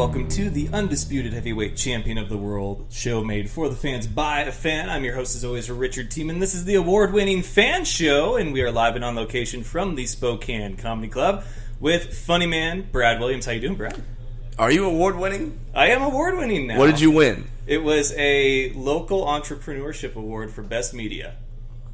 welcome to the undisputed heavyweight champion of the world, show made for the fans by a fan. I'm your host, as always, Richard Tiemann. This is the award-winning Fan Show, and we are live and on location from the Spokane Comedy Club with funny man Brad Williams. How you doing, Brad? Are you award-winning? I am award-winning now. What did you win? It was a local entrepreneurship award for best media.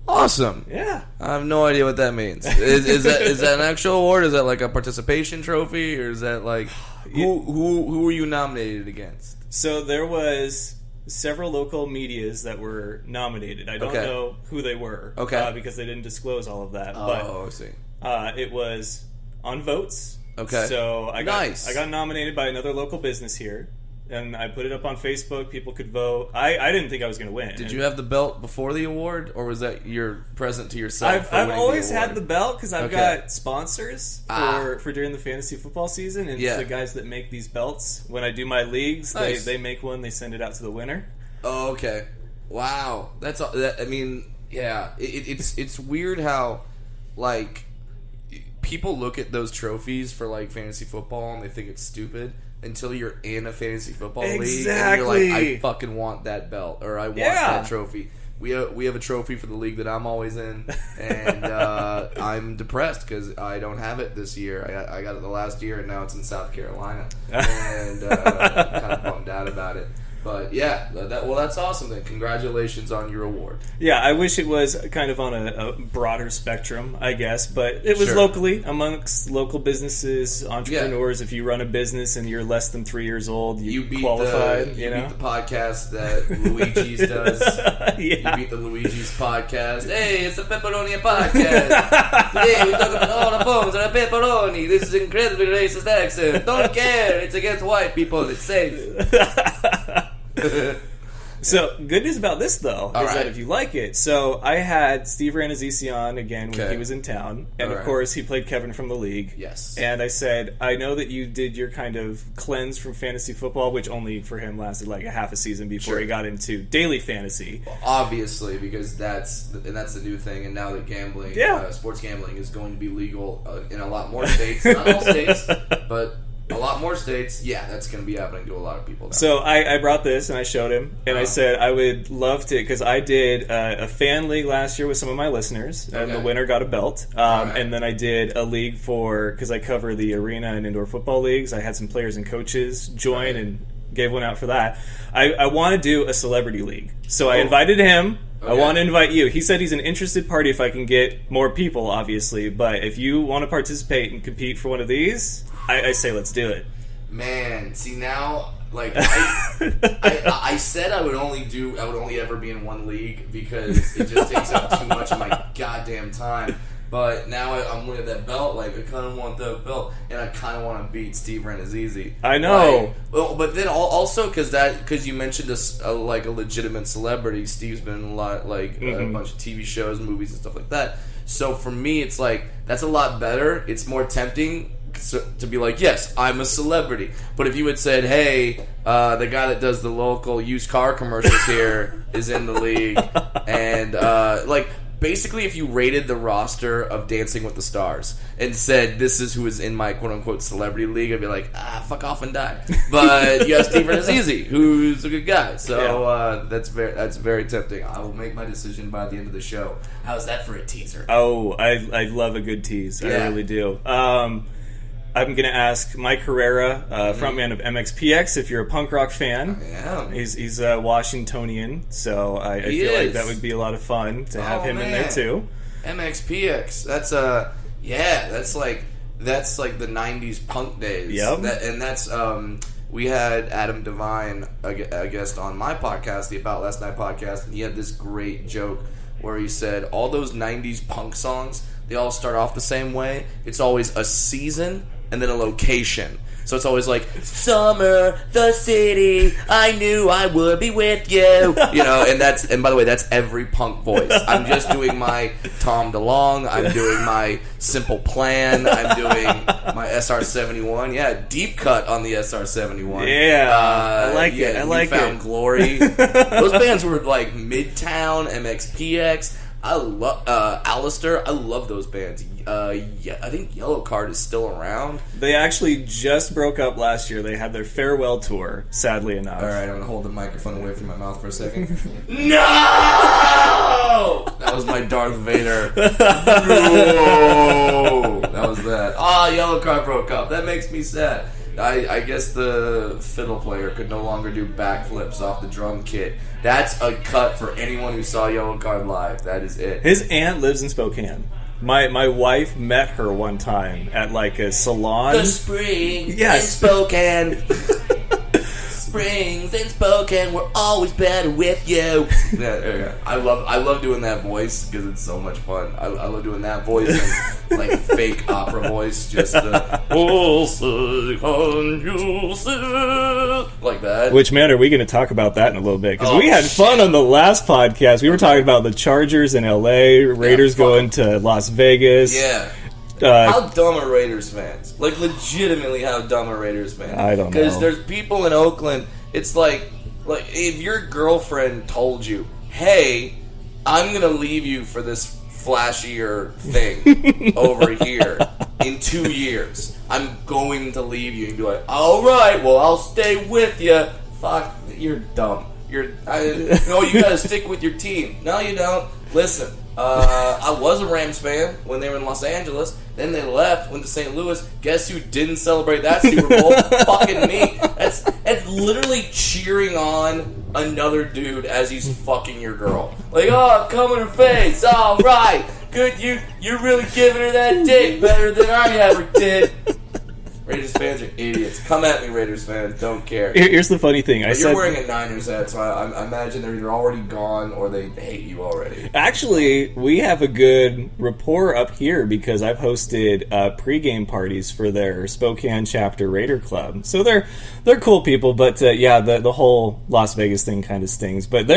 Awesome. Yeah. I have no idea what that means. Is that an actual award? Is that like a participation trophy, or is that like who were you nominated against? So there was several local medias that were nominated. I don't know who they were, because they didn't disclose all of that. I see. It was on votes. Okay. So I got nominated by another local business here. And I put it up on Facebook. People could vote. I didn't think I was going to win. Did you have the belt before the award, or was that your present to yourself? I've always had the belt because I've got sponsors for during the fantasy football season, and it's the guys that make these belts. When I do my leagues, they make one. They send it out to the winner. Oh, okay. Wow, that's. I mean, yeah, it's weird how like people look at those trophies for like fantasy football and they think it's stupid. Until you're in a fantasy football league, and you're like, I fucking want that belt, or I want that trophy. We have a trophy for the league that I'm always in, and I'm depressed because I don't have it this year. I got it the last year, and now it's in South Carolina, and I'm kind of bummed out about it. But yeah, that's awesome then. Congratulations on your award. Yeah, I wish it was kind of on a broader spectrum, I guess, but it was locally amongst local businesses, entrepreneurs. If you run a business and you're less than 3 years old, you qualified. You beat the podcast that Luigi's does. You beat the Luigi's podcast. Hey, it's the Pepperoni podcast. Today we talk about all the forms of a pepperoni. This is incredibly racist accent. Don't care. It's against white people. It's safe. So, good news about this, though, is that if you like it, so I had Steve Ranazisi on again when he was in town, and of course he played Kevin from the league. Yes. And I said, I know that you did your kind of cleanse from fantasy football, which only for him lasted like a half a season before he got into daily fantasy. Well, obviously, because that's the new thing, and now that gambling, sports gambling is going to be legal in a lot more states, not all states, but a lot more states, that's going to be happening to a lot of people now. So I brought this and I showed him, and I said I would love to, because I did a fan league last year with some of my listeners, and the winner got a belt. And then I did a league because I cover the arena and indoor football leagues. I had some players and coaches join and gave one out for that. I want to do a celebrity league. So I invited him. I want to invite you. He said he's an interested party if I can get more people, obviously. But if you want to participate and compete for one of these, I say let's do it. Man, see now, like I said I would only ever be in one league because it just takes up too much of my goddamn time. But now I'm looking at that belt, like I kind of want that belt, and I kind of want to beat Steve Ranazisi. I know. But then also because you mentioned like a legitimate celebrity, Steve's been in a lot, like a bunch of TV shows, movies, and stuff like that. So for me, it's like that's a lot better. It's more tempting to be like, yes, I'm a celebrity. But if you had said, hey, the guy that does the local used car commercials here is in the league, and like. Basically, if you rated the roster of Dancing with the Stars and said, this is who is in my quote-unquote celebrity league, I'd be like, fuck off and die. But you have Steve Ranazisi, who's a good guy. So that's very tempting. I will make my decision by the end of the show. How's that for a teaser? Oh, I love a good tease. I really do. I'm going to ask Mike Herrera, frontman of MXPX, if you're a punk rock fan. I am. He's Washingtonian, so I feel like that would be a lot of fun to have him in there too. MXPX, that's like the 90s punk days. Yep. We had Adam Devine, a guest on my podcast, the About Last Night podcast, and he had this great joke where he said all those 90s punk songs, they all start off the same way. It's always a season and then a location. So it's always like, summer, the city, I knew I would be with you. And by the way, that's every punk voice. I'm just doing my Tom DeLonge. I'm doing my Simple Plan. I'm doing my SR-71. Yeah, deep cut on the SR-71. Yeah, I like it. I like Found Glory. Those bands were like Midtown, MXPX. I love Alistair. I love those bands. Yeah, I think Yellow Card is still around. They actually just broke up last year. They had their farewell tour, sadly enough. All right, I'm gonna hold the microphone away from my mouth for a second. No! That was my Darth Vader. No! That was that. Yellow Card broke up. That makes me sad. I guess the fiddle player could no longer do backflips off the drum kit. That's a cut for anyone who saw Yellow Card live. That is it. His aunt lives in Spokane. My wife met her one time at like a salon. The spring yes. in Spokane. Springs in Spokane, we're always better with you. Yeah. I love doing that voice because it's so much fun. I love doing that voice and like fake opera voice, just like that. Which, man, are we going to talk about that in a little bit? Because we had fun on the last podcast. We were talking about the Chargers in LA, Raiders going to Las Vegas. Yeah. How dumb are Raiders fans? Like, legitimately, how dumb are Raiders fans? I don't know. Because there's people in Oakland, it's like if your girlfriend told you, hey, I'm going to leave you for this flashier thing over here in 2 years. I'm going to leave you. And be like, all right, well, I'll stay with you. Fuck, you're dumb. You gotta stick with your team. No, you don't. Listen, I was a Rams fan when they were in Los Angeles. Then they left, went to St. Louis. Guess who didn't celebrate that Super Bowl? Fucking me. That's literally cheering on another dude as he's fucking your girl. Like, oh, come in her face. All right, good. You're really giving her that dick better than I ever did. Raiders fans are idiots. Come at me, Raiders fans. Don't care. Here's the funny thing. You're wearing a Niners hat, so I imagine they're either already gone or they hate you already. Actually, we have a good rapport up here because I've hosted pregame parties for their Spokane chapter Raider Club. So they're cool people, but the whole Las Vegas thing kind of stings. But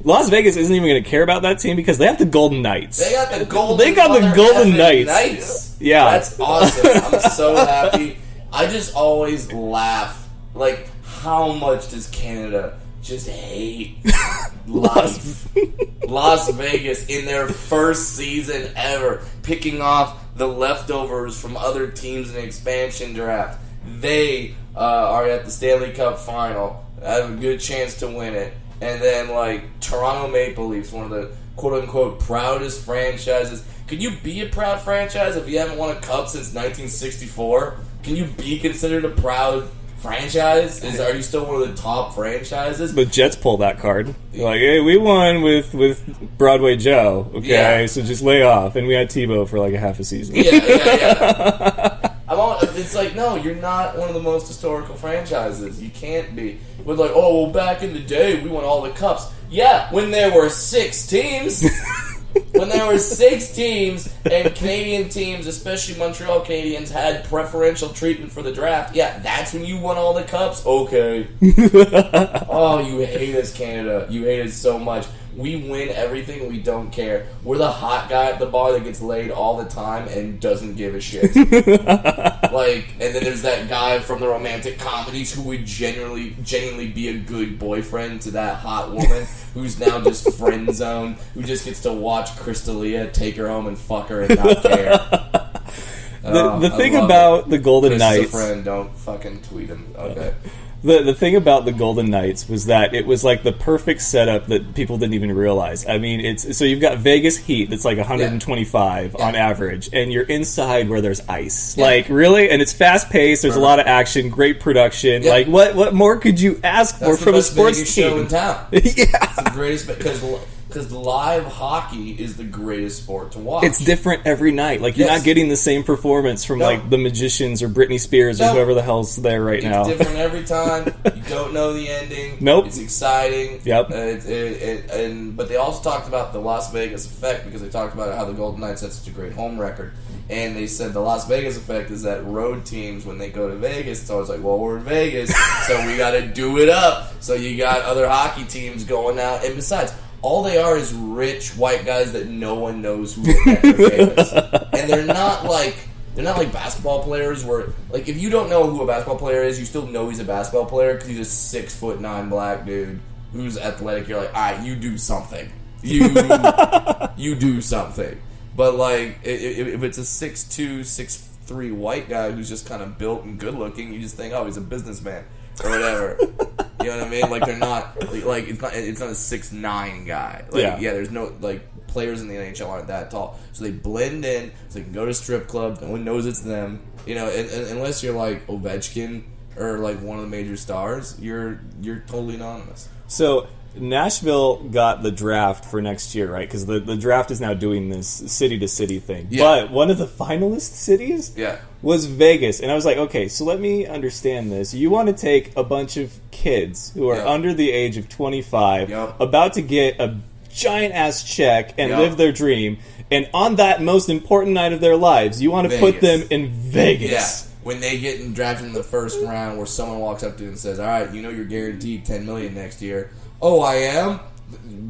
Las Vegas isn't even going to care about that team because they have the Golden Knights. They got the Golden Knights. Yeah, that's awesome. I'm so happy. I just always laugh. Like, how much does Canada just hate life? Las Vegas in their first season ever, picking off the leftovers from other teams in the expansion draft. They are at the Stanley Cup final, have a good chance to win it. And then, like, Toronto Maple Leafs, one of the quote-unquote proudest franchises. Can you be a proud franchise if you haven't won a cup since 1964? Can you be considered a proud franchise? Are you still one of the top franchises? The Jets pull that card. They're like, hey, we won with Broadway Joe. Okay, so just lay off. And we had Tebow for like a half a season. Yeah. It's like, no, you're not one of the most historical franchises. You can't be. We're like, oh, well, back in the day, we won all the cups. Yeah, when there were 6 teams. When there were 6 teams and Canadian teams, especially Montreal Canadiens, had preferential treatment for the draft, yeah, that's when you won all the cups? Okay. Oh, you hate us, Canada. You hate us so much. We win everything. We don't care. We're the hot guy at the bar that gets laid all the time and doesn't give a shit. And then there's that guy from the romantic comedies who would genuinely be a good boyfriend to that hot woman who's now just friend zoned, who just gets to watch Crystalia take her home and fuck her and not care. The thing about the Golden Knights... friend, don't fucking tweet him. Okay. The thing about the Golden Knights was that it was like the perfect setup that people didn't even realize. I mean, so you've got Vegas heat that's like 125 on average, and you're inside where there's ice. Yeah. Like, really? And it's fast paced. There's a lot of action, great production. Yeah. Like, what more could you ask for from a sports team? Show in town. Yeah, it's the greatest because live hockey is the greatest sport to watch. It's different every night. Like, you're not getting the same performance from, like, the Magicians or Britney Spears or whoever the hell's there right now. It's different every time. You don't know the ending. Nope. It's exciting. Yep. But they also talked about the Las Vegas effect because they talked about how the Golden Knights had such a great home record. And they said the Las Vegas effect is that road teams, when they go to Vegas, it's always like, well, we're in Vegas, so we got to do it up. So you got other hockey teams going out. And besides... all they are is rich white guys that no one knows who the heck are famous. And they're not like basketball players where, like, if you don't know who a basketball player is, you still know he's a basketball player because he's a 6'9" black dude who's athletic. You're like, all right, you do something. You you do something. But like, if it's a 6'2", 6'3" white guy who's just kind of built and good looking, you just think, oh, he's a businessman or whatever. You know what I mean? Like they're not like it's not a 6'9" guy. Like, yeah, there's no like players in the NHL aren't that tall, so they blend in. So they can go to strip clubs. No one knows it's them. You know, and unless you're like Ovechkin or like one of the major stars, you're totally anonymous. So Nashville got the draft for next year, right? Because the draft is now doing this city-to-city thing. Yeah. But one of the finalist cities was Vegas. And I was like, okay, so let me understand this. You want to take a bunch of kids who are under the age of 25, about to get a giant-ass check and live their dream, and on that most important night of their lives, you want to put them in Vegas. Yeah. When they get drafted in the first round where someone walks up to you and says, all right, you know you're guaranteed $10 million next year. Oh, I am?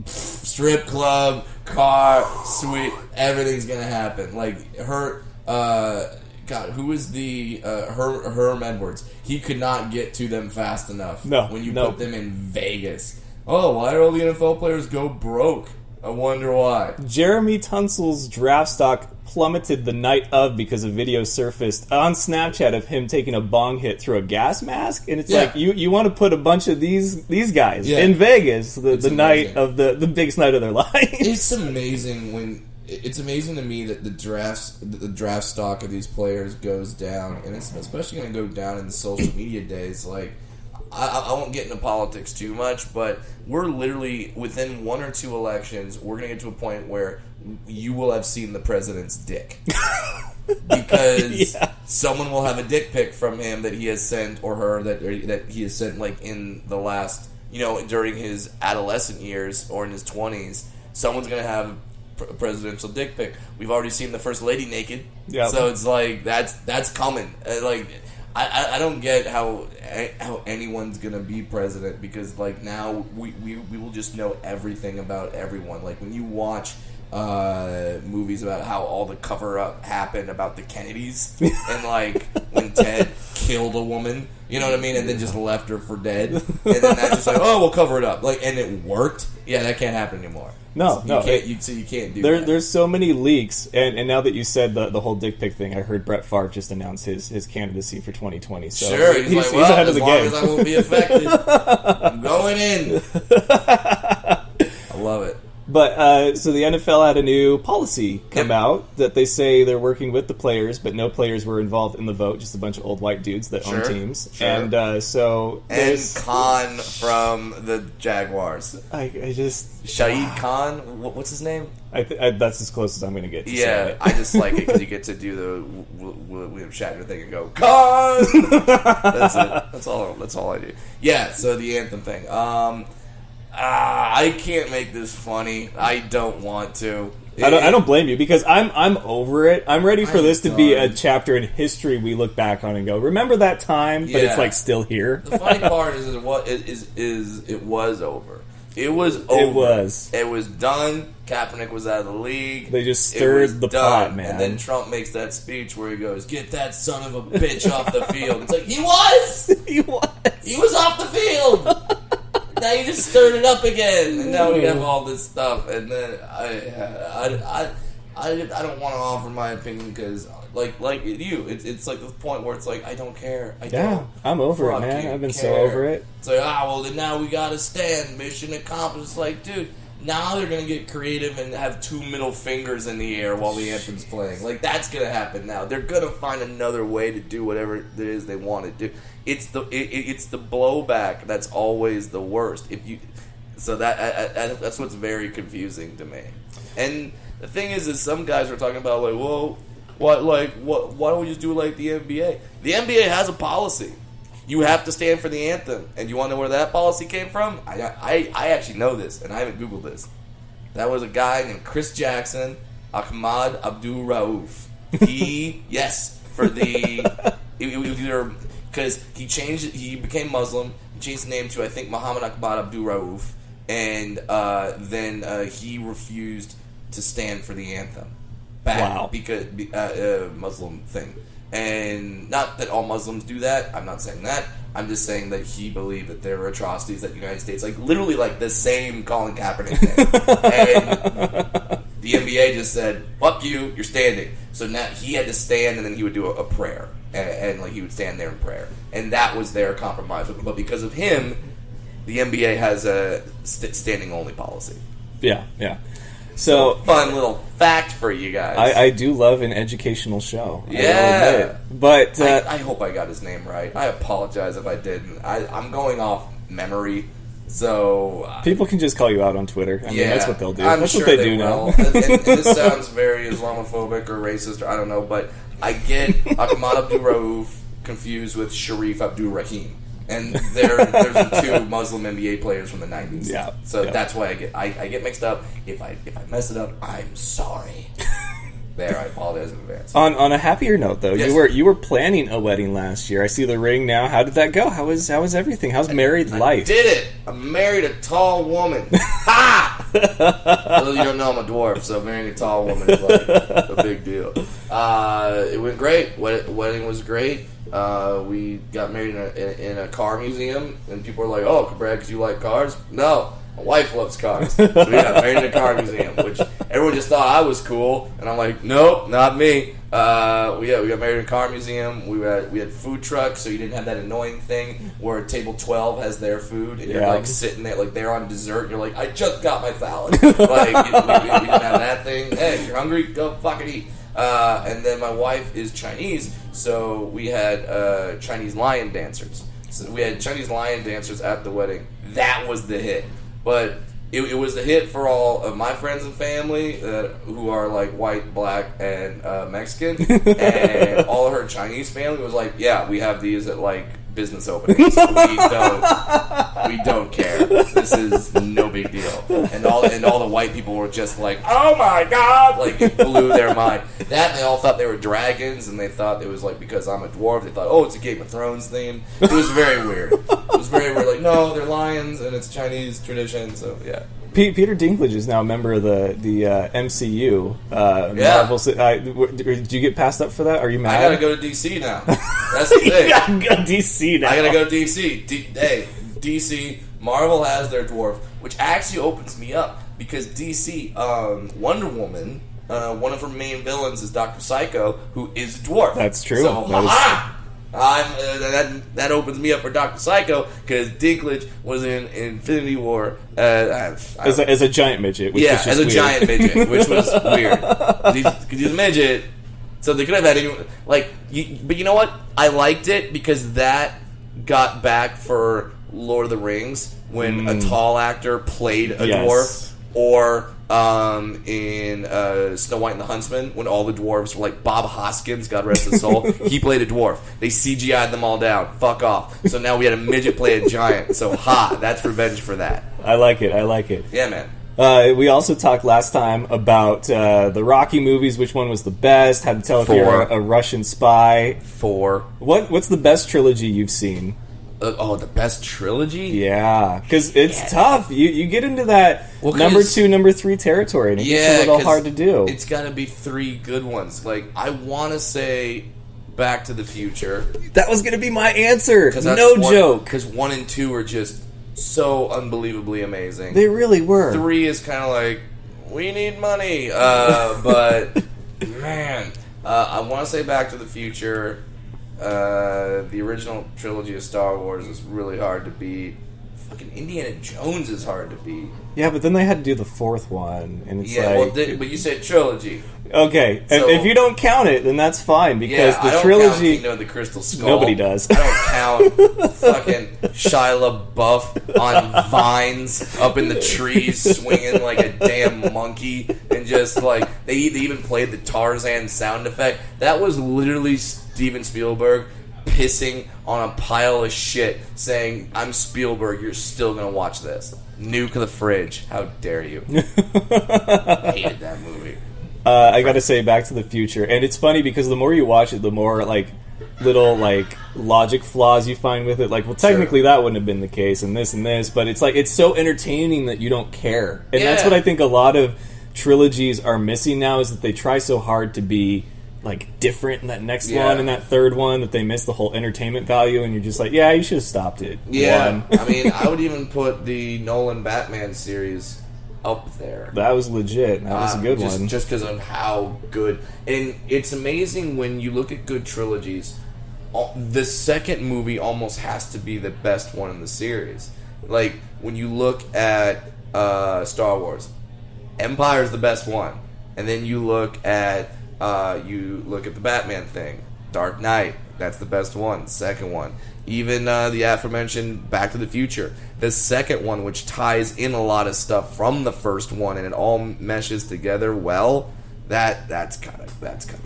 Strip club, car, suite, everything's going to happen. Like, God, who is the, Herm Edwards? He could not get to them fast enough when you put them in Vegas. Oh, why do all the NFL players go broke? I wonder why. Jeremy Tunsil's draft stock plummeted the night of because a video surfaced on Snapchat of him taking a bong hit through a gas mask, and it's like you want to put a bunch of these guys in Vegas the night of the biggest night of their lives. It's amazing it's amazing to me that the draft stock of these players goes down, and it's especially going to go down in the social media days. Like, I won't get into politics too much, but we're literally within one or two elections, we're going to get to a point where you will have seen the president's dick. Because someone will have a dick pic from him that he has sent, or her that he has sent, like in the last, during his adolescent years or in his 20s. Someone's going to have a presidential dick pic. We've already seen the first lady naked. Yep. So it's like, that's coming. Like, I don't get how anyone's gonna be president, because like now we will just know everything about everyone. Like when you watch movies about how all the cover up happened about the Kennedys and like when Ted killed a woman, you know what I mean, and then just left her for dead, and then that's just like, oh, we'll cover it up, like, and it worked. Yeah, that can't happen anymore. No. You can't do that. There's so many leaks, and now that you said the whole dick pic thing, I heard Brett Favre just announce his candidacy for 2020. So sure, he's like, well, ahead of the game. As long as I won't be affected, I'm going in. I love it. But, so the NFL had a new policy come out that they say they're working with the players, but no players were involved in the vote, just a bunch of old white dudes that own teams. Sure. And so... And Khan from the Jaguars. I just... Shahid Khan? What's his name? That's as close as I'm going to get to say it. I just like it because you get to do the William Shatner thing and go, Khan! That's it. That's all I do. Yeah, so the anthem thing. I can't make this funny. I don't want to. I don't blame you, because I'm over it. I'm ready for this to be a chapter in history we look back on and go, remember that time? But it's like still here. The funny part is it was over. It was over. It was done. Kaepernick was out of the league. They just stirred the pot, man. And then Trump makes that speech where he goes, "Get that son of a bitch off the field." It's like, he was off the field. Now you just stirred it up again, and now we have all this stuff. And then I don't want to offer my opinion because, like you, it's like the point where it's like, I don't care. I'm over it, man. I've been so over it. It's like, well, then now we got to stand. Mission accomplished. It's like, dude, now they're gonna get creative and have two middle fingers in the air while the anthem's playing. Like, that's gonna happen now. They're gonna find another way to do whatever it is they want to do. It's the blowback that's always the worst. That's what's very confusing to me. And the thing is some guys are talking about, like, whoa, why don't we just do it like the NBA? The NBA has a policy. You have to stand for the anthem. And you want to know where that policy came from? I actually know this, and I haven't Googled this. That was a guy named Chris Jackson, Ahmad Abdul Rauf. Because he became Muslim, he changed his name to, I think, Muhammad Ahmad Abdul Rauf, and then he refused to stand for the anthem. Because Muslim thing. And not that all Muslims do that, I'm not saying that. I'm just saying that he believed that there were atrocities that the United States, like literally like the same Colin Kaepernick thing. And The NBA just said, "Fuck you, you're standing." So now he had to stand, and then he would do a prayer, and like he would stand there in prayer, and that was their compromise. But because of him, the NBA has a standing only policy. Yeah, yeah. So fun little fact for you guys. I do love an educational show. Yeah, but I hope I got his name right. I apologize if I didn't. I'm going off memory, so people can just call you out on Twitter. I mean, that's what they'll do. That's sure what they do will. now. and this sounds very Islamophobic or racist, or I don't know, but I get Ahmad Abdul Rauf confused with Sharif Abdul Rahim. And there's the two Muslim NBA players from the 90s. Yeah. So that's why I get mixed up. If I mess it up, I'm sorry. There, I apologize in advance. On a happier note, though, Yes. you were planning a wedding last year. I see the ring now. How did that go? How was everything? How's married life? I did it. I married a tall woman. Ha! Well, you don't know I'm a dwarf, so marrying a tall woman is like a big deal. It went great. Wedding was great. We got married in a car museum, and people were like, "Oh, Brad, because you like cars?" No, my wife loves cars. So we got married in a car museum, which everyone just thought I was cool, and I'm like, "Nope, not me." We got married in a car museum. We had food trucks, so you didn't have that annoying thing where table 12 has their food, and you're like sitting there, like they're on dessert, and you're like, "I just got my salad." Like we didn't have that thing. Hey, you're hungry? Go fucking eat. And then my wife is Chinese, so we had Chinese lion dancers. So we had Chinese lion dancers at the wedding. That was the hit. But it was a hit for all of my friends and family who are like white, black, and Mexican. And all of her Chinese family was like, "Yeah, we have these at like business openings. We don't care. This is no big deal." And all the white people were just like, "Oh my god!" Like it blew their mind. That and they all thought they were dragons, and they thought it was like because I'm a dwarf. They thought, "Oh, it's a Game of Thrones theme." It was very weird. It was very weird. Like, no, they're lions, and it's Chinese tradition. So yeah. Peter Dinklage is now a member of the MCU. Marvel. Did you get passed up for that? Are you mad? I gotta go to DC now. That's the thing. You gotta go to DC now. I gotta go to DC. Hey, DC. Marvel has their dwarf, which actually opens me up because DC, Wonder Woman, one of her main villains is Dr. Psycho, who is a dwarf. That's true. So, that opens me up for Dr. Psycho because Dinklage was in Infinity War as a giant midget. Which was just as a weird. giant midget, which was weird because he's a midget. So they could have had anyone but you know what? I liked it because that got back for Lord of the Rings when a tall actor played a dwarf, or in Snow White and the Huntsman when all the dwarves were like Bob Hoskins, God rest his soul. He played a dwarf. They CGI'd them all down. Fuck off. So now we had a midget play a giant. So that's revenge for that. I like it. Yeah, man. We also talked last time about the Rocky movies. Which one was the best? Had to tell if you're a Russian spy. 4. What's the best trilogy you've seen? The best trilogy? Yeah, because it's tough. You get into that number 2, number 3 territory, and it gets a little hard to do. It's got to be 3 good ones. Like, I want to say Back to the Future. That was going to be my answer. No joke. Because 1 and 2 are just so unbelievably amazing. They really were. 3 is kind of like, we need money. But, man, I want to say Back to the Future. The original trilogy of Star Wars is really hard to beat. Fucking Indiana Jones is hard to beat. Yeah, but then they had to do the 4th one, and it's but you said trilogy. Okay, so, if you don't count it, then that's fine because the I don't trilogy. Count Kingdom of the Crystal Skull. Nobody does. I don't count fucking Shia LaBeouf on vines up in the trees swinging like a damn monkey, and just like they even played the Tarzan sound effect. That was literally Steven Spielberg pissing on a pile of shit, saying, "I'm Spielberg. You're still gonna watch this." Nuke the fridge. How dare you? I hated that movie. I gotta say, Back to the Future, and it's funny because the more you watch it, the more little logic flaws you find with it. Well, technically that wouldn't have been the case, and this, but it's so entertaining that you don't care, and that's what I think a lot of trilogies are missing now is that they try so hard to be different in that next one and that third one that they miss the whole entertainment value, and you're just like, yeah, you should have stopped it. Yeah, I mean, I would even put the Nolan Batman series up there. That was legit. That was a good one. Just because of how good. And it's amazing when you look at good trilogies, the second movie almost has to be the best one in the series. Like, when you look at Star Wars, Empire's the best one. And then you look at the Batman thing. Dark Knight, that's the best one. Second one. Even the aforementioned Back to the Future. The second one, which ties in a lot of stuff from the first one, and it all meshes together well. That's kind of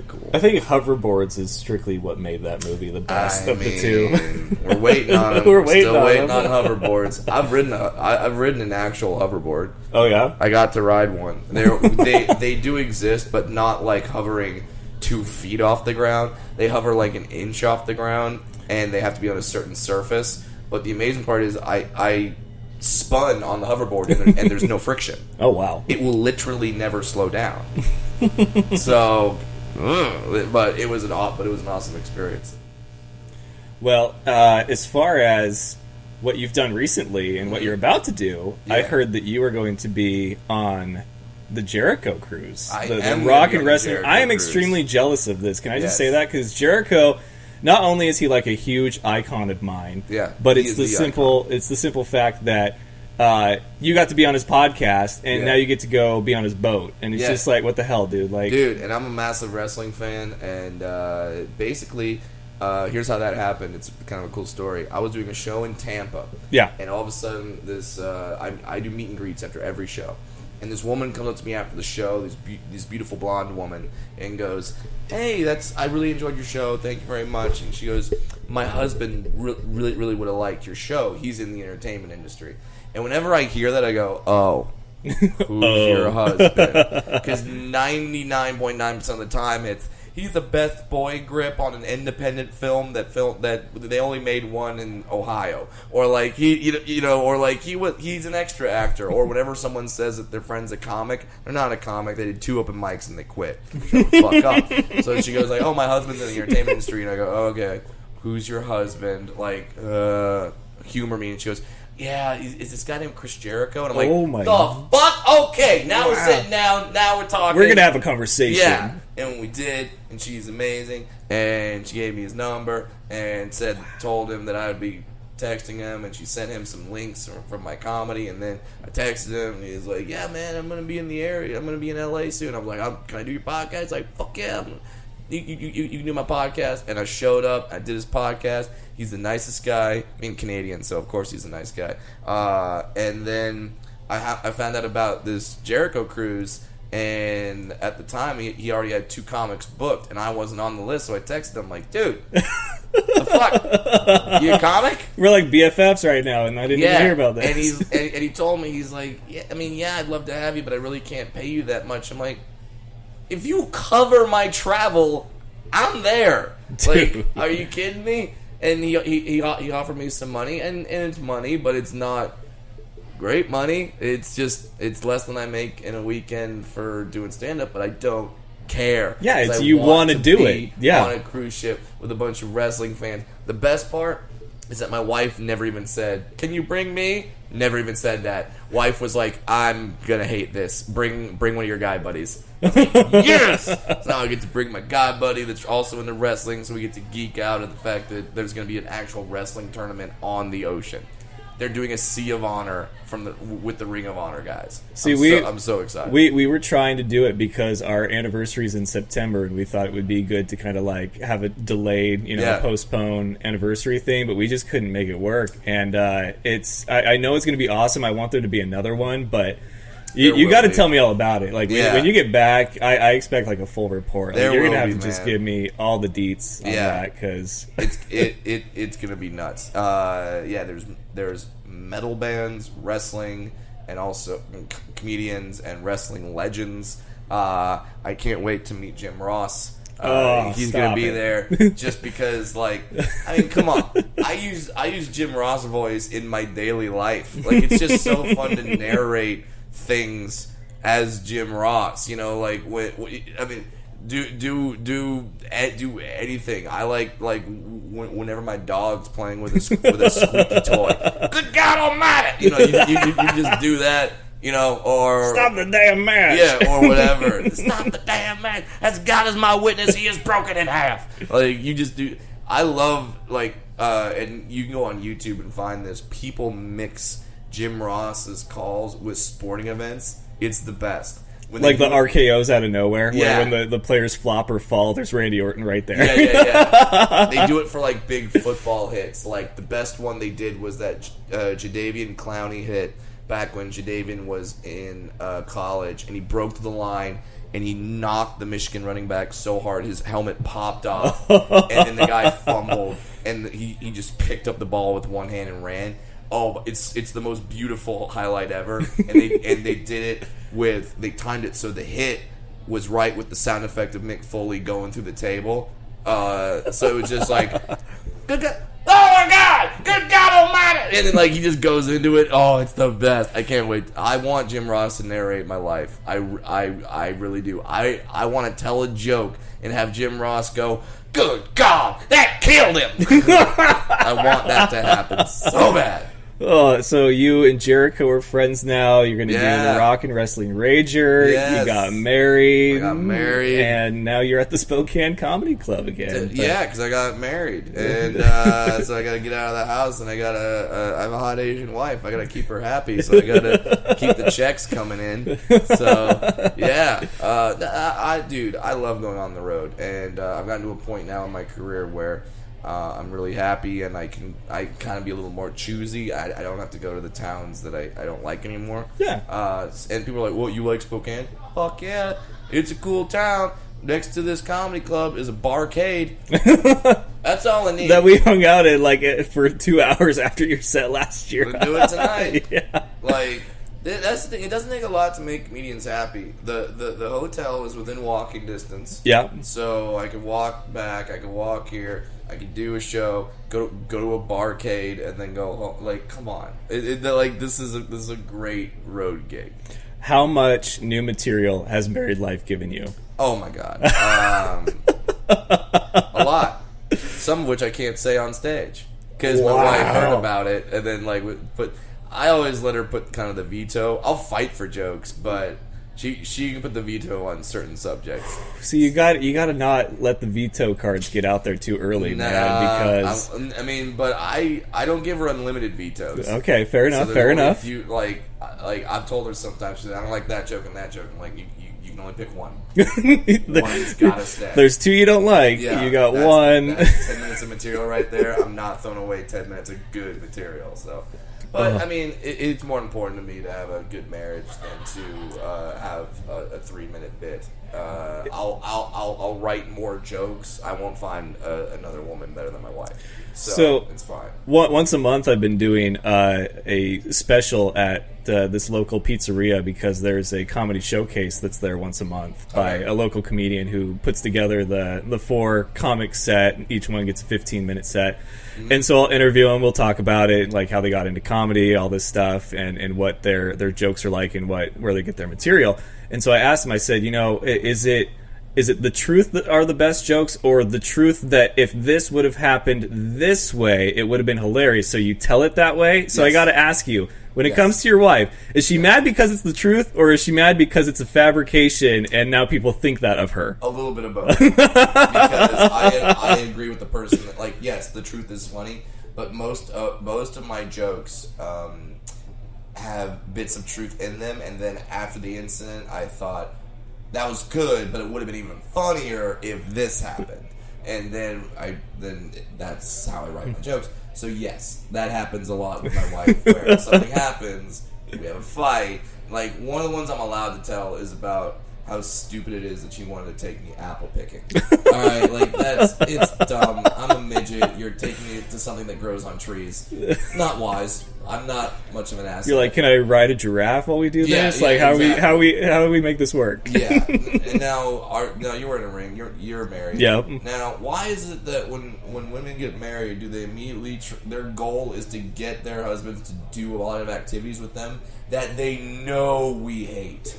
cool. I think hoverboards is strictly what made that movie the best of the two. We're waiting on them. We're still waiting on hoverboards. I've ridden an actual hoverboard. Oh yeah, I got to ride one. They do exist, but not like hovering 2 feet off the ground. They hover like an inch off the ground, and they have to be on a certain surface. But the amazing part is I spun on the hoverboard, and there's no friction. Oh wow! It will literally never slow down. So, but it was an awesome experience. Well, as far as what you've done recently and what you're about to do, Yeah. I heard that you are going to be on the Jericho cruise, I the am rock gonna and be on wrestling. the I am Jericho extremely jealous of this. Can I just Yes. say that? Because Jericho, not only is he like a huge icon of mine, Yeah, but he it's is the the simple fact that you got to be on his podcast, and Yeah. now you get to go be on his boat, and it's Yeah. just like, what the hell, dude? Like, Dude, and I'm a massive wrestling fan, and basically, here's how that happened. It's kind of a cool story. I was doing a show in Tampa, yeah, and all of a sudden, I do meet and greets after every show. And this woman comes up to me after the show, this beautiful blonde woman, and goes, "Hey, I really enjoyed your show. Thank you very much." And she goes, "My husband really would have liked your show. He's in the entertainment industry." And whenever I hear that, I go, "Oh, who's your husband?" Because 99.9% of the time, he's the best boy grip on an independent film that they only made one in Ohio, or like he's an extra actor, or whenever someone says that their friend's a comic, they're not a comic. They did 2 open mics and they quit. Shut the fuck up. So she goes like, "Oh, my husband's in the entertainment industry," and I go, "Oh, okay, who's your husband?" Like, humor me, and she goes, "Yeah, is this guy named Chris Jericho?" And I'm like, Oh my "The God. fuck? Okay, now we're Wow. sitting down. Now we're talking. we're gonna have a conversation. Yeah." And we did, and she's amazing. And she gave me his number and told him that I would be texting him, and she sent him some links from my comedy. And then I texted him, and he was like, "Yeah, man, I'm gonna be in the area. I'm gonna be in LA soon." I'm like, "Can I do your podcast?" He's like, "Fuck yeah." You can do my podcast. And I showed up. I did his podcast. He's the nicest guy. I mean, Canadian, so of course he's a nice guy. And then I found out about this Jericho cruise. And at the time, he already had 2 comics booked, and I wasn't on the list. So I texted him like, "Dude, the fuck? You a comic?" We're like BFFs right now, and I didn't even hear about this. And he told me, he's like, "Yeah, I'd love to have you, but I really can't pay you that much." I'm like, "If you cover my travel, I'm there." Like, Dude. are you kidding me? And he offered me some money, and it's money, but it's not great money. It's less than I make in a weekend for doing stand-up, but I don't care. Yeah, 'Cause it's I you want wanna to do be it. Yeah. on a cruise ship with a bunch of wrestling fans. The best part is that my wife never even said, "Can you bring me?" Never even said that. Wife was like, "I'm gonna hate this. Bring one of your guy buddies." Yes! So now I get to bring my guy buddy that's also into wrestling, so we get to geek out at the fact that there's going to be an actual wrestling tournament on the ocean. They're doing a Sea of Honor with the Ring of Honor guys. See, I'm so excited. We were trying to do it because our anniversary is in September, and we thought it would be good to kind of like have a delayed, postpone anniversary thing, but we just couldn't make it work. And I know it's going to be awesome. I want there to be another one, but you got to tell me all about it. Like when you get back, I expect like a full report. Like, you're going to have to just give me all the deets on that, because it's going to be nuts. There's metal bands, wrestling, and also comedians and wrestling legends. I can't wait to meet Jim Ross. He's going to be there just because, like, I mean, come on. I use Jim Ross voice in my daily life. Like, it's just so fun to narrate things as Jim Ross. You know, like, do anything. I like whenever my dog's playing with a squeaky toy. Good God Almighty! You know, you just do that. you know, or stop the damn match. Yeah, or whatever. Stop the damn match. As God is my witness, he is broken in half. Like, you just do. I love, like, and you can go on YouTube and find this. People mix Jim Ross's calls with sporting events. It's the best. When like the RKO's out of nowhere, yeah. where when the players flop or fall, there's Randy Orton right there. Yeah. They do it for, like, big football hits. Like, the best one they did was that Jadeveon Clowney hit back when Jadeveon was in college, and he broke to the line, and he knocked the Michigan running back so hard his helmet popped off, and then the guy fumbled, and he just picked up the ball with one hand and ran. Oh, it's the most beautiful highlight ever, and they did it with, they timed it so the hit was right with the sound effect of Mick Foley going through the table. So it was just like, good God, oh my God, good God Almighty, and then like he just goes into it. Oh, it's the best. I can't wait. I want Jim Ross to narrate my life. I really do. I want to tell a joke and have Jim Ross go, good God, that killed him. I want that to happen so bad. Oh, so you and Jericho are friends now. You're going to do the Rock and Wrestling Rager. Yes. You got married. I got married. And now you're at the Spokane Comedy Club again. Yeah, because I got married. And so I got to get out of the house, and I have a hot Asian wife. I got to keep her happy, so I got to keep the checks coming in. So, yeah. I love going on the road. And I've gotten to a point now in my career where I'm really happy, and I kind of be a little more choosy. I don't have to go to the towns that I don't like anymore. Yeah. And people are like, "Well, you like Spokane?" Fuck yeah, it's a cool town. Next to this comedy club is a barcade. That's all I need. That we hung out at for 2 hours after your set last year. We'll do it tonight. Yeah. Like, that's the thing. It doesn't take a lot to make comedians happy. The hotel is within walking distance. Yeah. So I could walk back. I could walk here. I could do a show, go to a barcade, and then go home. Like, come on, this is a great road gig. How much new material has Married Life given you? Oh my God, a lot. Some of which I can't say on stage because my wife heard about it, and then but I always let her put kind of the veto. I'll fight for jokes, but She can put the veto on certain subjects. So you got to not let the veto cards get out there too early, man. Because but I don't give her unlimited vetoes. Okay, fair enough. So fair enough. You like I've told her sometimes, she said, I don't like that joke and that joke. I'm like, you can only pick one. One's gotta stay. There's two you don't like. Yeah, you got one. That's 10 minutes of material right there. I'm not throwing away 10 minutes of good material. So. But I mean, it's more important to me to have a good marriage than to have a 3-minute bit. I'll write more jokes. I won't find another woman better than my wife. So it's fine. Once a month, I've been doing a special at this local pizzeria because there's a comedy showcase that's there once a month by a local comedian who puts together the 4 comic set. Each one gets a 15-minute set. Mm-hmm. And so I'll interview them. We'll talk about it, like how they got into comedy, all this stuff, and what their jokes are like and where they get their material. And so I asked him, I said, is it the truth that are the best jokes, or the truth that if this would have happened this way, it would have been hilarious, so you tell it that way? So I got to ask you, when it comes to your wife, is she mad because it's the truth, or is she mad because it's a fabrication and now people think that of her? A little bit of both. Because I agree with the person that, yes, the truth is funny, but most of my jokes have bits of truth in them, and then after the incident, I thought, that was good, but it would have been even funnier if this happened. And then that's how I write my jokes. So yes, that happens a lot with my wife, where something happens, we have a fight. Like, one of the ones I'm allowed to tell is about how stupid it is that she wanted to take me apple picking. Alright, it's dumb. I'm a midget. You're taking me to something that grows on trees. Not wise. I'm not much of an asshole. You're like, can I ride a giraffe while we do this? How do we make this work? Yeah. And now you were in a ring. You're married. Yeah. Now, why is it that when women get married, do they immediately their goal is to get their husbands to do a lot of activities with them that they know we hate?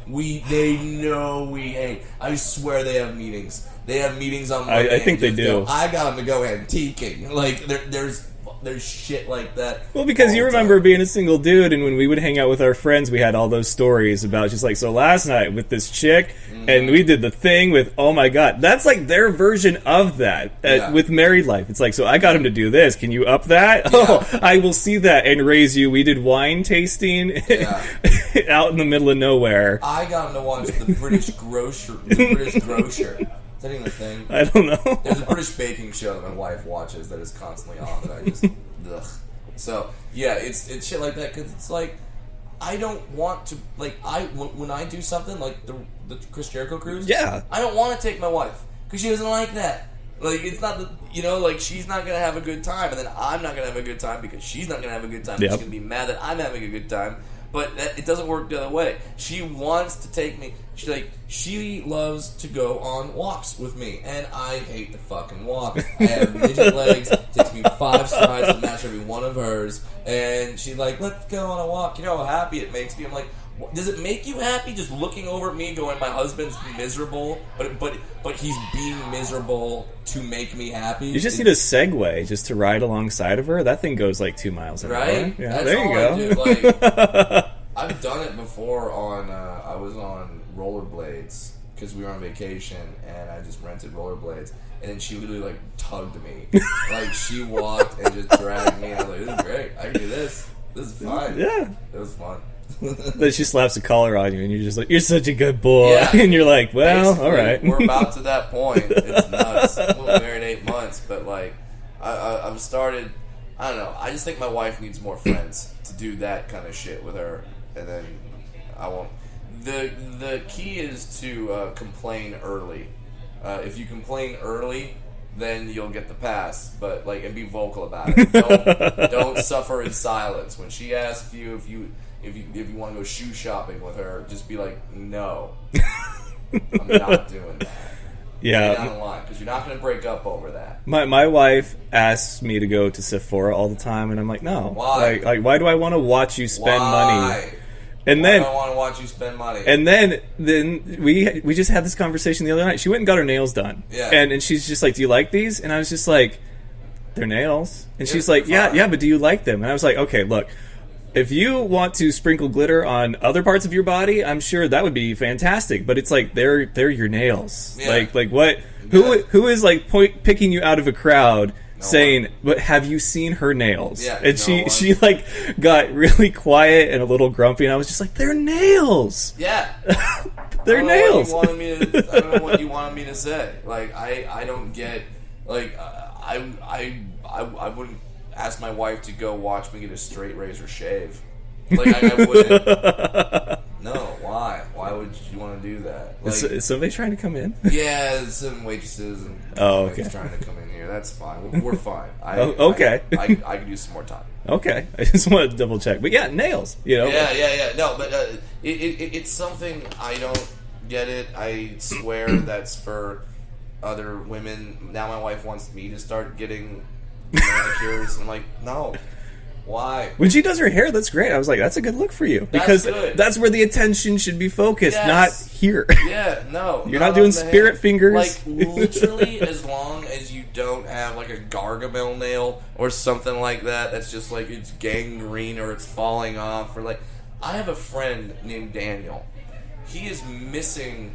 They know we hate. I swear they have meetings. They have meetings on Monday. I think they do. I got them to go antiquing. Like, there's there's shit like that. Well, because you remember being a single dude, and when we would hang out with our friends, we had all those stories about just like, so last night with this chick, and we did the thing with, oh my god, that's like their version of that with married life. It's like, so I got him to do this. Can you up that? Yeah. Oh, I will see that and raise you. We did wine tasting out in the middle of nowhere. I got him to watch the British Grocer. Is that even a thing? I don't know. There's a British baking show that my wife watches that is constantly on that I just ugh. So yeah, it's shit like that because it's like I don't want to when I do something like the Chris Jericho cruise. Yeah, I don't want to take my wife because she doesn't like that. Like it's not like she's not gonna have a good time, and then I'm not gonna have a good time because she's not gonna have a good time. Yep. She's gonna be mad that I'm having a good time. But it doesn't work the other way. She wants to take me. She loves to go on walks with me, and I hate to fucking walk. I have midget legs. It takes me 5 strides to match every one of hers. And she's like, "Let's go on a walk." You know how happy it makes me. I'm like, does it make you happy just looking over at me, going, "My husband's miserable, but he's being miserable to make me happy"? You just need a Segway just to ride alongside of her. That thing goes like 2 miles an hour. Right? Yeah, that's there you go. I do. I've done it before on. I was on rollerblades because we were on vacation, and I just rented rollerblades, and then she literally like tugged me, like she walked and just dragged me. I was like, "This is great. I can do this. This is fine." Yeah, it was fun. Then she slaps a collar on you, and you're just like, "You're such a good boy," and you're like, "Well, basically, all right." We're about to that point. It's nuts. We're married 8 months, but like, I've started. I don't know. I just think my wife needs more friends to do that kind of shit with her, and then I won't. The key is to complain early. If you complain early, then you'll get the pass. But and be vocal about it. Don't suffer in silence. When she asks you if you want to go shoe shopping with her, just be like, "No, I'm not doing that." Yeah, down the line because you're not going to break up over that. My wife asks me to go to Sephora all the time, and I'm like, no. Why? Like why do I want to watch you spend money? And why then do I want to watch you spend money? And then we just had this conversation the other night. She went and got her nails done. Yeah. And she's just like, "Do you like these?" And I was just like, "They're nails." And she's like, "Yeah, but do you like them?" And I was like, "Okay, look. If you want to sprinkle glitter on other parts of your body, I'm sure that would be fantastic. But it's like they're your nails. Yeah. Like what? Who is like picking you out of a crowd, saying, "But have you seen her nails?" Yeah, and she like got really quiet and a little grumpy, and I was just like, "They're nails." Yeah, they're nails. I don't know what you wanted me to say. Like I don't get I wouldn't ask my wife to go watch me get a straight razor shave. Like I wouldn't. No, why? Why would you want to do that? Like, is somebody trying to come in? Yeah, some waitresses and trying to come in here. That's fine. We're fine. Okay. I can use some more time. Okay, I just want to double check. But yeah, nails. You know. Yeah. No, but it's something I don't get it. I swear that's for other women. Now my wife wants me to start getting manicures. I'm like, no. Why? When she does her hair, that's great. I was like, that's a good look for you. Because that's where the attention should be focused, not here. Yeah, no. You're not doing spirit fingers. Like, literally, as long as you don't have, like, a Gargamel nail or something like that, that's just, like, it's gangrene or it's falling off. Or, like, I have a friend named Daniel. He is missing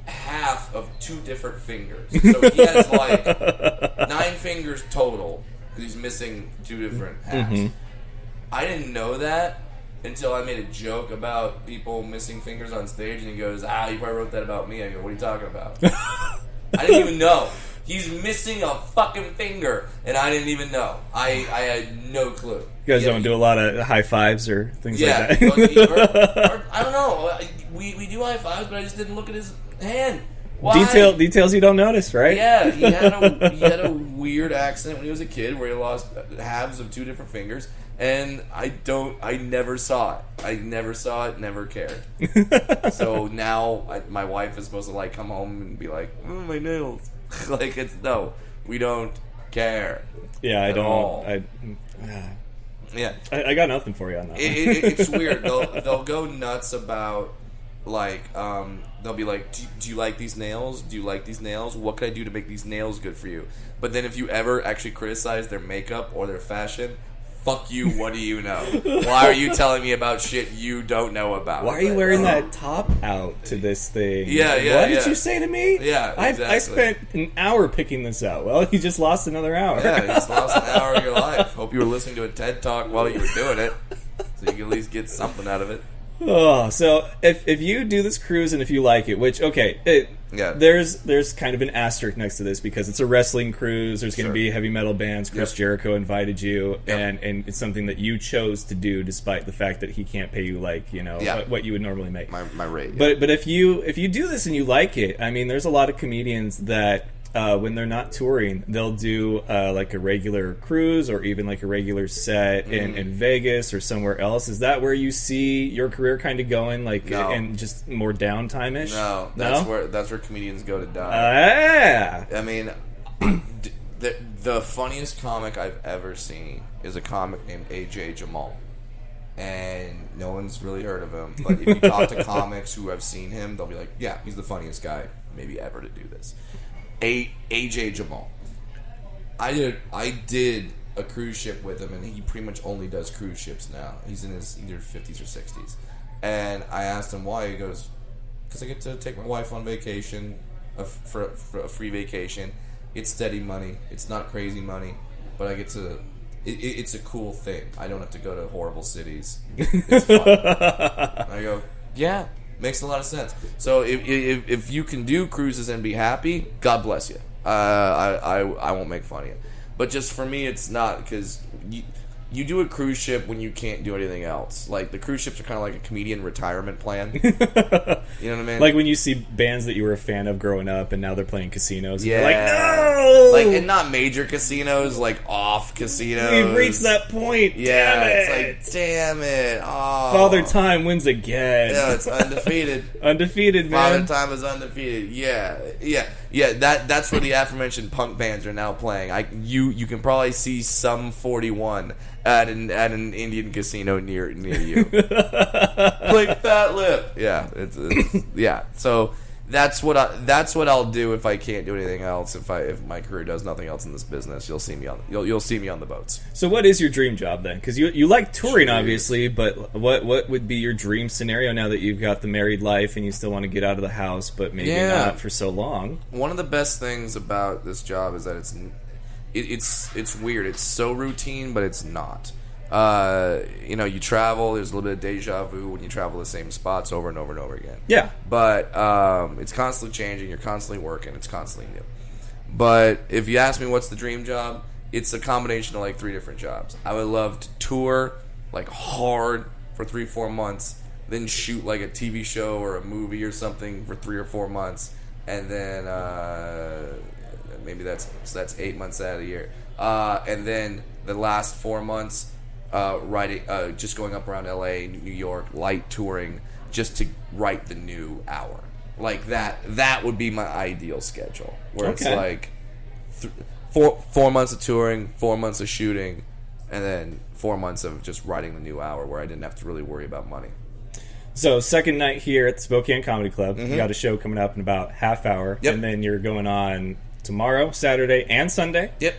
half of 2 different fingers. So he has, like, 9 fingers total. He's missing 2 different halves. Mm-hmm. I didn't know that until I made a joke about people missing fingers on stage, and he goes, you probably wrote that about me. I go, what are you talking about? I didn't even know. He's missing a fucking finger, and I didn't even know. I had no clue. You guys don't do a lot of high fives or things like that? or, I don't know. We do high fives, but I just didn't look at his hand. Why? Details you don't notice, right? Yeah, he had a weird accident when he was a kid where he lost halves of 2 different fingers, and I never saw it. I never saw it, never cared. So now my wife is supposed to like come home and be like, "Oh, my nails." Like no, we don't care. Yeah, I don't. Yeah, I got nothing for you on that. It's weird. They'll go nuts about like they'll be like, do you like these nails? Do you like these nails? What can I do to make these nails good for you? But then if you ever actually criticize their makeup or their fashion, fuck you, what do you know? Why are you telling me about shit you don't know about? Why are you wearing that top out to this thing? Yeah. What did you say to me? Yeah, exactly. I spent an hour picking this out. Well, you just lost another hour. Yeah, you just lost an hour of your life. Hope you were listening to a TED Talk while you were doing it, so you can at least get something out of it. Oh, so if you do this cruise and if you like it, which, there's kind of an asterisk next to this because it's a wrestling cruise. There's going to be heavy metal bands. Chris Jericho invited you, and it's something that you chose to do despite the fact that he can't pay you what you would normally make. My rate. But if you do this and you like it, I mean, there's a lot of comedians that when they're not touring, they'll do like a regular cruise or even like a regular set in Vegas or somewhere else. Is that where you see your career kind of going, and just more downtime-ish? No, that's where comedians go to die. I mean, the funniest comic I've ever seen is a comic named A.J. Jamal. And no one's really heard of him. But if you talk to comics who have seen him, they'll be like, yeah, he's the funniest guy maybe ever to do this. AJ Jamal. I did a cruise ship with him, and he pretty much only does cruise ships now. He's in his either 50s or 60s. And I asked him why. He goes, because I get to take my wife on vacation, for a free vacation. It's steady money. It's not crazy money, but I get to... It's a cool thing. I don't have to go to horrible cities. It's fun. And I go, yeah. Makes a lot of sense. So if you can do cruises and be happy, God bless you. I won't make fun of you. But just for me, it's not, because you do a cruise ship when you can't do anything else. Like, the cruise ships are kind of like a comedian retirement plan. You know what I mean? Like when you see bands that you were a fan of growing up and now they're playing casinos. And yeah. You're like, no! Like, and not major casinos, like off casinos. We've reached that point. Yeah, damn it. It's like, damn it. Oh. Father Time wins again. Yeah, it's undefeated. Undefeated, man. Father Time is undefeated. Yeah. That's where the aforementioned punk bands are now playing. You can probably see Sum 41 at an Indian casino near you. Like Fat Lip. Yeah, it's yeah. So that's what I'll do if I can't do anything else. If my career does nothing else in this business, you'll see me on the boats. So what is your dream job then? Because you like touring, obviously, but what would be your dream scenario now that you've got the married life and you still want to get out of the house, but maybe not for so long? One of the best things about this job is that it's weird. It's so routine, but it's not. You travel. There's a little bit of deja vu when you travel the same spots over and over and over again. Yeah. But it's constantly changing. You're constantly working. It's constantly new. But if you ask me what's the dream job, it's a combination of like 3 different jobs. I would love to tour like hard for 3-4 months, then shoot like a TV show or a movie or something for 3 or 4 months, and then maybe that's 8 months out of the year, and then the last 4 months writing, just going up around LA, New York, light touring, just to write the new hour. Like that would be my ideal schedule, where it's like 4 months of touring, 4 months of shooting, and then 4 months of just writing the new hour, where I didn't have to really worry about money. So, second night here at the Spokane Comedy Club. You got a show coming up in about half hour, and then you're going on tomorrow, Saturday, and Sunday. Yep.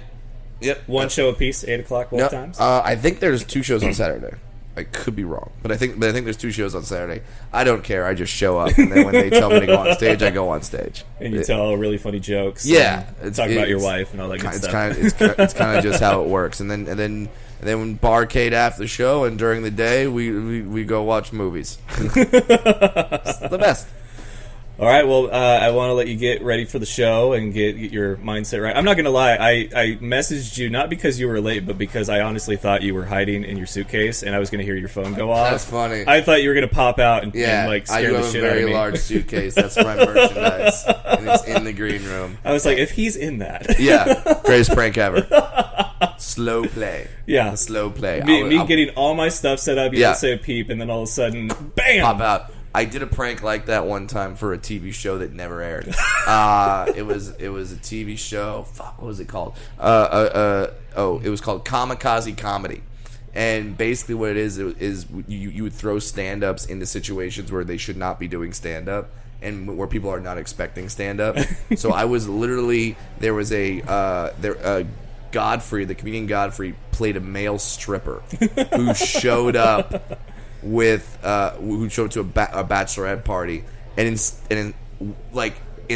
One show apiece, 8 o'clock both times. I think there's 2 shows on Saturday. I could be wrong, but I think there's 2 shows on Saturday. I don't care. I just show up, and then when they tell me to go on stage, I go on stage. And you tell really funny jokes. Yeah, talk about your wife and all that good stuff. It's kind of just how it works. And then when barcade after the show, and during the day we go watch movies. It's the best. All right, well, I want to let you get ready for the show and get your mindset right. I'm not going to lie. I messaged you not because you were late, but because I honestly thought you were hiding in your suitcase, and I was going to hear your phone go off. That's funny. I thought you were going to pop out and scare the shit out of me. I do have a very large suitcase. That's my merchandise, and it's in the green room. I was like, if he's in that. Yeah, greatest prank ever. Slow play. Yeah. Slow play. Me getting all my stuff set up, you don't say a peep, and then all of a sudden, bam! Pop out. I did a prank like that one time for a TV show that never aired. It was a TV show. Fuck, what was it called? It was called Kamikaze Comedy. And basically what it is you would throw stand-ups into situations where they should not be doing stand-up. and where people are not expecting stand up. So I was literally, there was Godfrey, the comedian Godfrey, played a male stripper who showed up to a bachelorette party, and in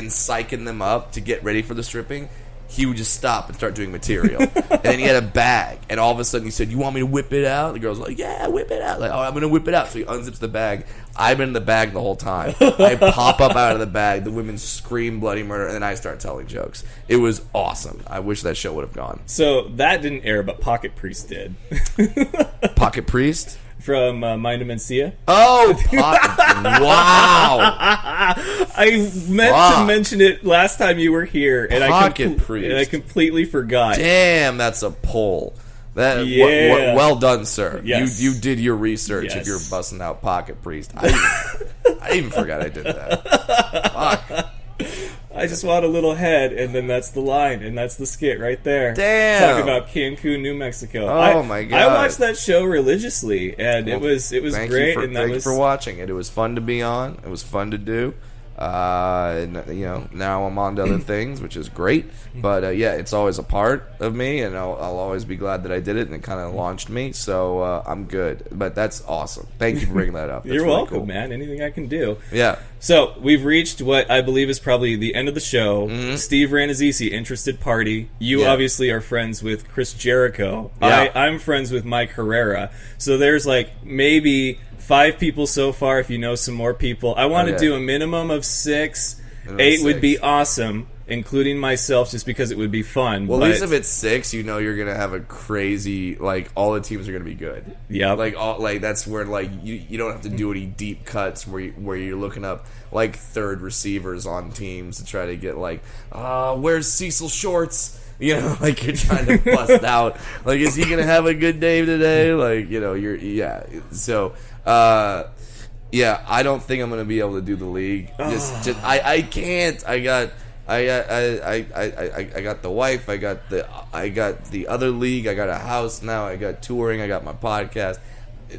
psyching them up to get ready for the stripping, he would just stop and start doing material. And then he had a bag, and all of a sudden he said, "You want me to whip it out?" The girl's like, "Yeah, whip it out." Like, "Oh, I'm going to whip it out." So he unzips the bag. I'm in the bag the whole time. I pop up out of the bag. The women scream bloody murder, and then I start telling jokes. It was awesome. I wish that show would have gone. So that didn't air, but Pocket Priest did. Pocket Priest? From Mind of Mencia. Oh, wow! I meant to mention it last time you were here, and Priest. I completely forgot. Damn, that's a poll. Well done, sir. Yes. You did your research. Yes. If you're busting out Pocket Priest, I even forgot I did that. Fuck. I just want a little head, and then that's the line, and that's the skit right there. Damn. Talking about Cancun, New Mexico. Oh my god! I watched that show religiously, and it was great. Thank you for watching it. It was fun to be on. It was fun to do. And now I'm on to other things, which is great. But it's always a part of me, and I'll always be glad that I did it, and it kind of launched me. So I'm good. But that's awesome. Thank you for bringing that up. That's You're really welcome, cool. man. Anything I can do. Yeah. So we've reached what I believe is probably the end of the show. Mm-hmm. Steve Ranazisi, interested party. You obviously are friends with Chris Jericho. Yeah. I'm friends with Mike Herrera. So there's maybe 5 people so far. If you know some more people, I want to do a minimum of 6. 8 would be awesome, including myself, just because it would be fun. Well, at least if it's 6, you're gonna have a crazy, all the teams are gonna be good. Yeah, that's where you don't have to do any deep cuts where you're looking up third receivers on teams to try to get where's Cecil Shorts. You're trying to bust out. Is he gonna have a good day today? So, I don't think I'm gonna be able to do the league. I can't. I got the wife. I got the other league. I got a house now. I got touring. I got my podcast,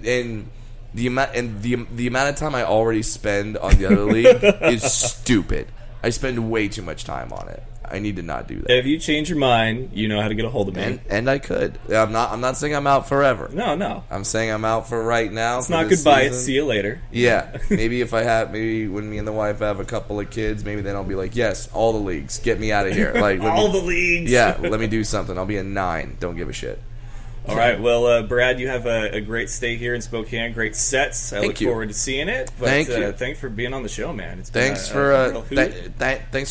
and the amount of time I already spend on the other league is stupid. I spend way too much time on it. I need to not do that. If you change your mind, you know how to get a hold of me. And I could. I'm not saying I'm out forever. No. I'm saying I'm out for right now. It's not goodbye. It's see you later. Yeah. Maybe when me and the wife have a couple of kids, maybe then I'll be like, yes, all the leagues, get me out of here. All the leagues. Yeah. Let me do something. I'll be a 9. Don't give a shit. All right. Well, Brad, you have a great stay here in Spokane. Great sets. I look forward to seeing it. But, Thank you. Thanks for being on the show, man. Thanks for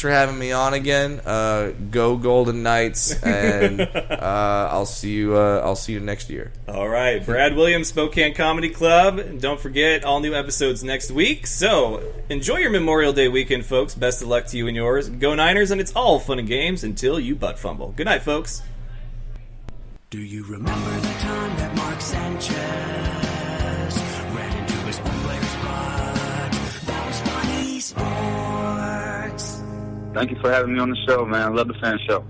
having me on again. Go Golden Knights, and I'll see you next year. All right, Brad Williams, Spokane Comedy Club. And don't forget, all new episodes next week. So enjoy your Memorial Day weekend, folks. Best of luck to you and yours. Go Niners, and it's all fun and games until you butt fumble. Good night, folks. Do you remember the time that Mark Sanchez ran into his own player's butt? That was funny sports. Thank you for having me on the show, man. I love the Fan Show.